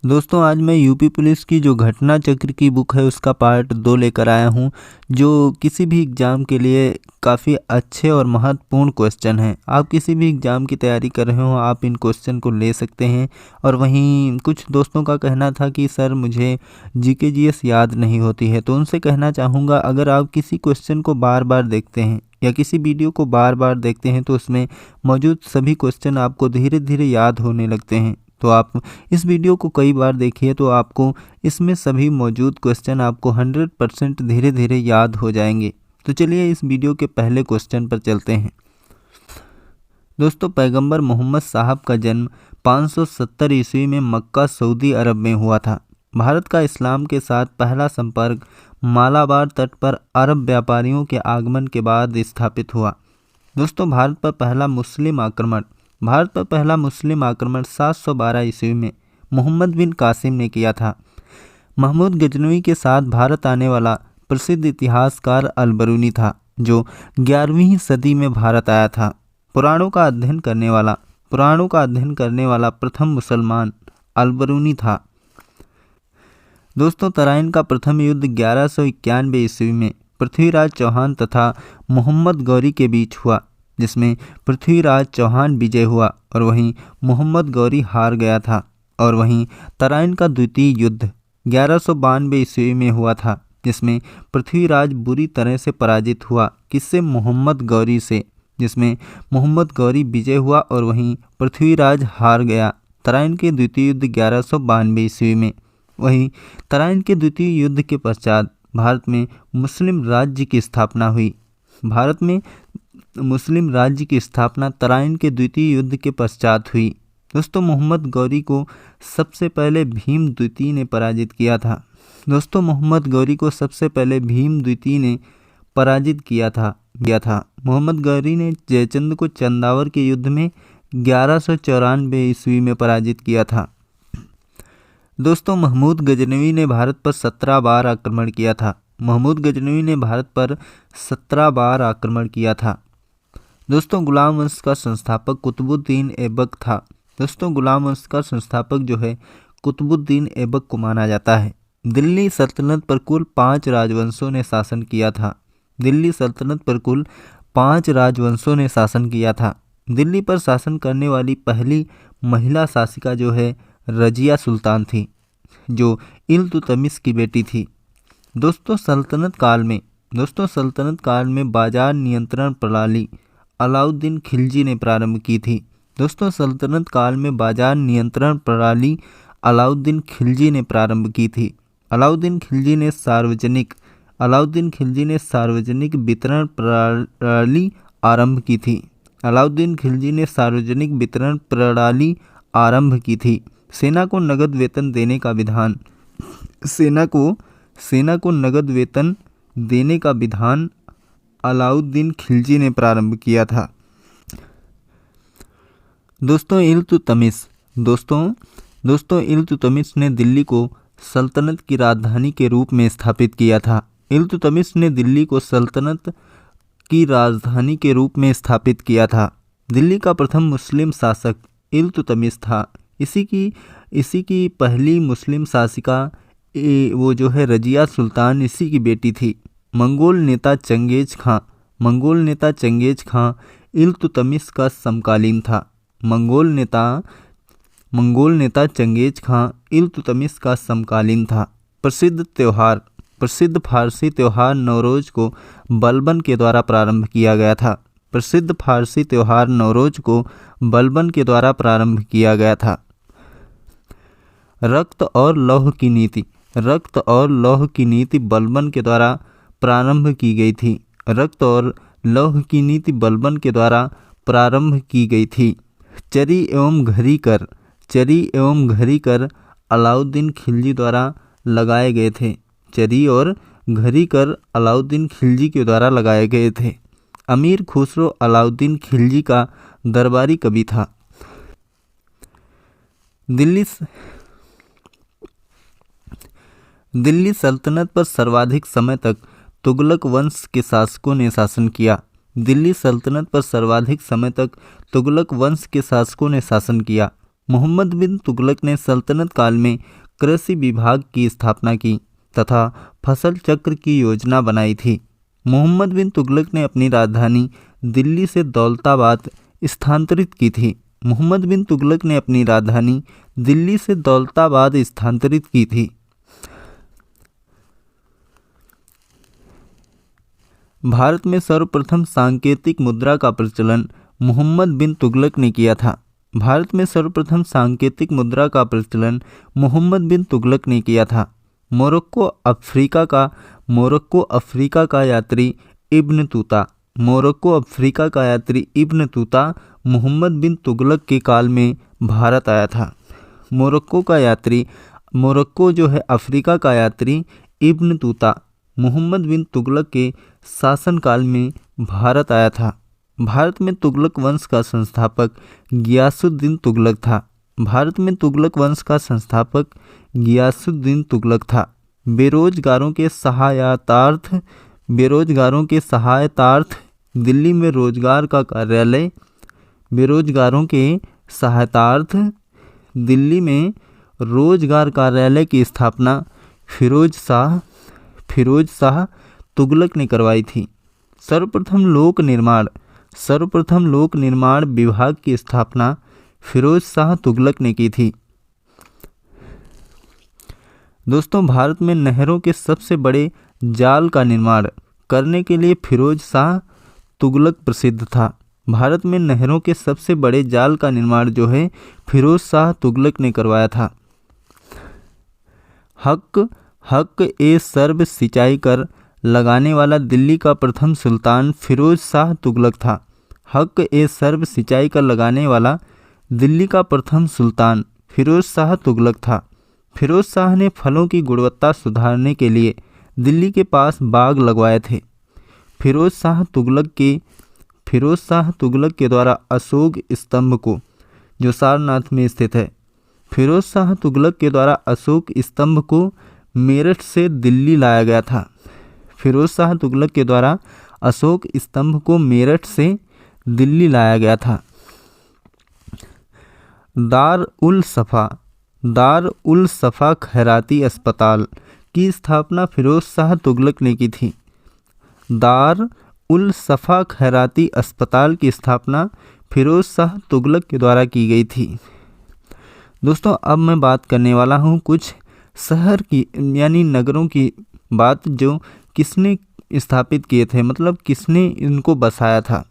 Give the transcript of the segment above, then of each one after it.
दोस्तों आज मैं यूपी पुलिस की जो घटना चक्र की बुक है उसका पार्ट 2 लेकर आया हूं, जो किसी भी एग्ज़ाम के लिए काफ़ी अच्छे और महत्वपूर्ण क्वेश्चन हैं। आप किसी भी एग्ज़ाम की तैयारी कर रहे हो, आप इन क्वेश्चन को ले सकते हैं। और वहीं कुछ दोस्तों का कहना था कि सर मुझे जीके जीएस याद नहीं होती है, तो उनसे कहना चाहूँगा, अगर आप किसी क्वेश्चन को बार बार देखते हैं या किसी वीडियो को बार बार देखते हैं तो उसमें मौजूद सभी क्वेश्चन आपको धीरे धीरे याद होने लगते हैं। तो आप इस वीडियो को कई बार देखिए तो आपको इसमें सभी मौजूद क्वेश्चन आपको 100% धीरे धीरे याद हो जाएंगे। तो चलिए इस वीडियो के पहले क्वेश्चन पर चलते हैं। दोस्तों पैगंबर मोहम्मद साहब का जन्म 570 ईस्वी में मक्का सऊदी अरब में हुआ था। भारत का इस्लाम के साथ पहला संपर्क मालाबार तट पर अरब व्यापारियों के आगमन के बाद स्थापित हुआ। दोस्तों भारत पर पहला मुस्लिम आक्रमण 712 ईस्वी में मोहम्मद बिन कासिम ने किया था। महमूद गजनवी के साथ भारत आने वाला प्रसिद्ध इतिहासकार अल-बरूनी था, जो 11वीं सदी में भारत आया था। पुराणों का अध्ययन करने वाला प्रथम मुसलमान अल-बरूनी था। दोस्तों तराइन का प्रथम युद्ध 1191 ईस्वी में पृथ्वीराज चौहान तथा मोहम्मद गौरी के बीच हुआ, जिसमें पृथ्वीराज चौहान विजय हुआ और वहीं मोहम्मद गौरी हार गया था। और वहीं तराइन का द्वितीय युद्ध 1192 ईस्वी में हुआ था, जिसमें पृथ्वीराज बुरी तरह से पराजित हुआ। किससे? मोहम्मद गौरी से, जिसमें मोहम्मद गौरी विजय हुआ और वहीं पृथ्वीराज हार गया। तराइन के द्वितीय युद्ध 1192 ईस्वी में। वहीं तराइन के द्वितीय युद्ध के पश्चात भारत में मुस्लिम राज्य की स्थापना हुई। भारत में मुस्लिम राज्य की स्थापना तराइन के द्वितीय युद्ध के पश्चात हुई। दोस्तों मोहम्मद गौरी को सबसे पहले भीम द्वितीय ने पराजित किया था। मोहम्मद गौरी ने जयचंद को चंदावर के युद्ध में 1194 ईस्वी में पराजित किया था। दोस्तों महमूद गजनवी ने भारत पर 17 बार आक्रमण किया था। दोस्तों गुलाम वंश का संस्थापक कुतुबुद्दीन ऐबक था। दोस्तों गुलाम वंश का संस्थापक जो है कुतुबुद्दीन ऐबक को माना जाता है। दिल्ली सल्तनत पर कुल 5 राजवंशों ने शासन किया था। दिल्ली पर शासन करने वाली पहली महिला शासिका जो है रजिया सुल्तान थी, जो इल्तुतमिश की बेटी थी। दोस्तों सल्तनत काल में बाजार नियंत्रण प्रणाली अलाउद्दीन खिलजी ने प्रारंभ की थी। अलाउद्दीन खिलजी ने सार्वजनिक वितरण प्रणाली आरंभ की थी। सेना को नगद वेतन देने का विधान अलाउद्दीन खिलजी ने प्रारंभ किया था। दोस्तों इल्तुतमिश ने दिल्ली को सल्तनत की राजधानी के रूप में स्थापित किया था। दिल्ली का प्रथम मुस्लिम शासक इल्तुतमिश था। इसी की पहली मुस्लिम शासिका वो जो है रजिया सुल्तान, इसी की बेटी थी। मंगोल नेता चंगेज खां इल्तुतमिश का समकालीन था। प्रसिद्ध फारसी त्योहार नवरोज को बलबन के द्वारा प्रारंभ किया गया था। रक्त और लौह की नीति बलबन के द्वारा प्रारंभ की गई थी। चरी एवं घरी कर अलाउद्दीन खिलजी द्वारा लगाए गए थे। अमीर खुसरो अलाउद्दीन खिलजी का दरबारी कवि था। दिल्ली सल्तनत पर सर्वाधिक समय तक तुगलक वंश के शासकों ने शासन किया। मोहम्मद बिन तुगलक ने सल्तनत काल में कृषि विभाग की स्थापना की तथा फसल चक्र की योजना बनाई थी। मोहम्मद बिन तुगलक ने अपनी राजधानी दिल्ली से दौलताबाद स्थानांतरित की थी। मोहम्मद बिन तुगलक ने अपनी राजधानी दिल्ली से दौलताबाद स्थानांतरित की थी। भारत में सर्वप्रथम सांकेतिक मुद्रा का प्रचलन मोहम्मद बिन तुगलक ने किया था। भारत में सर्वप्रथम सांकेतिक मुद्रा का प्रचलन मोहम्मद बिन तुगलक ने किया था। मोरक्को अफ्रीका का यात्री इब्न तूता मोहम्मद बिन तुगलक के काल में भारत आया था। अफ्रीका का यात्री इब्न तूता मोहम्मद बिन तुगलक के शासनकाल में भारत आया था। भारत में तुगलक वंश का संस्थापक गियासुद्दीन तुगलक था। बेरोजगारों के सहायतार्थ दिल्ली में रोजगार कार्यालय की स्थापना फिरोज शाह तुगलक ने करवाई थी। सर्वप्रथम लोक निर्माण विभाग की स्थापना फिरोज शाह तुगलक ने की थी। दोस्तों, भारत में नहरों के सबसे बड़े जाल का निर्माण करने के लिए फिरोज शाह तुगलक प्रसिद्ध था। भारत में नहरों के सबसे बड़े जाल का निर्माण जो है फिरोज शाह तुगलक ने करवाया था। हक ए सर्ब सिंचाई कर लगाने वाला दिल्ली का प्रथम सुल्तान फिरोज शाह तुगलक था। फिरोज शाह ने फलों की गुणवत्ता सुधारने के लिए दिल्ली के पास बाग लगवाए थे। फिरोज शाह तुगलक के द्वारा अशोक स्तंभ को, जो सारनाथ में स्थित है, फिरोज शाह तुगलक के द्वारा अशोक स्तंभ को मेरठ से दिल्ली लाया गया था। फिरोज शाह तुगलक के द्वारा अशोक स्तंभ को मेरठ से दिल्ली लाया गया था। दार उल सफ़ा खैराती अस्पताल की स्थापना फिरोज शाह तुगलक ने की थी। दार उल सफ़ा खैराती अस्पताल की स्थापना फिरोज शाह तुगलक के द्वारा की गई थी। दोस्तों, अब मैं बात करने वाला हूँ कुछ शहर की यानी नगरों की बात, जो किसने स्थापित किए थे, मतलब किसने इनको बसाया था।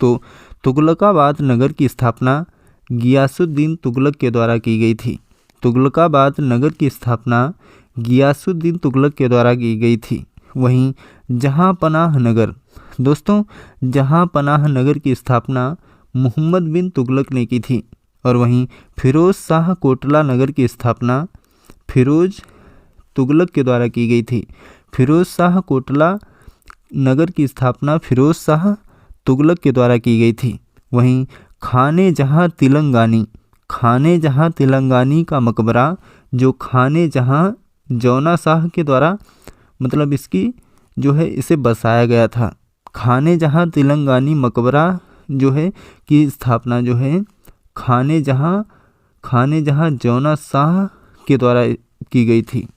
तो तुगलकाबाद नगर की स्थापना गियासुद्दीन तुगलक के द्वारा की गई थी। तुगलकाबाद नगर की स्थापना गियासुद्दीन तुगलक के द्वारा की गई थी। वहीं जहांपनाह नगर, दोस्तों जहांपनाह नगर की स्थापना मोहम्मद बिन तुगलक ने की थी। और वहीं फिरोज शाह कोटला नगर की स्थापना फिरोज तुगलक के द्वारा की गई थी। फिरोज शाह कोटला नगर की स्थापना फिरोज शाह तुगलक के द्वारा की गई थी। वहीं खाने जहां तिलंगानी का मकबरा, जो खाने जहां जौना शाह के द्वारा मतलब इसकी जो है इसे बसाया गया था। खाने जहां तिलंगानी मकबरा जो है की स्थापना जो है खाने जहां जौना शाह के द्वारा की गई थी।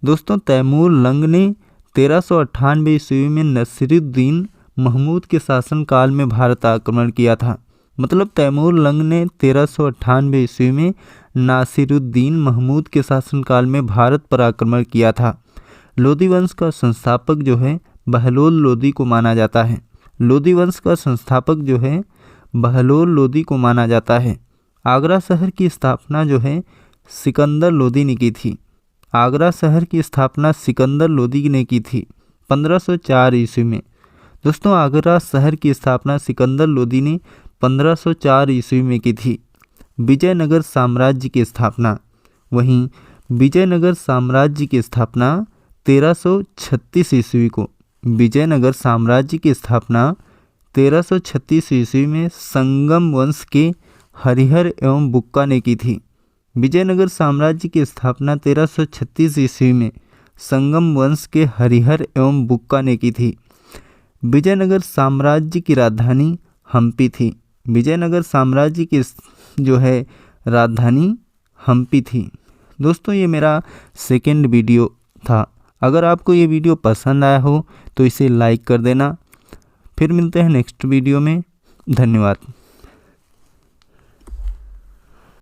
दोस्तों, तैमूर लंग ने 1398 ईस्वी में नसीरुद्दीन महमूद के शासनकाल में भारत आक्रमण किया था। मतलब तैमूर लंग ने 1398 ईस्वी में नासिरुद्दीन महमूद के शासनकाल में भारत पर आक्रमण किया था। लोदी वंश का संस्थापक जो है बहलोल लोदी को माना जाता है। लोदी वंश का संस्थापक जो है बहलोल लोदी को माना जाता है। आगरा शहर की स्थापना जो है सिकंदर लोदी ने की थी। आगरा शहर की स्थापना सिकंदर लोदी ने की थी 1504 ईस्वी में। दोस्तों, आगरा शहर की स्थापना सिकंदर लोदी ने 1504 ईस्वी में की थी। विजयनगर साम्राज्य की स्थापना, वहीं विजयनगर साम्राज्य की स्थापना 1336 ईस्वी को, विजयनगर साम्राज्य की स्थापना 1336 ईस्वी में संगम वंश के हरिहर एवं बुक्का ने की थी। विजयनगर साम्राज्य की स्थापना 1336 ईस्वी में संगम वंश के हरिहर एवं बुक्का ने की थी। विजयनगर साम्राज्य की राजधानी हम्पी थी। विजयनगर साम्राज्य की जो है राजधानी हम्पी थी। दोस्तों ये मेरा सेकेंड वीडियो था। अगर आपको ये वीडियो पसंद आया हो तो इसे लाइक कर देना। फिर मिलते हैं नेक्स्ट वीडियो में। धन्यवाद।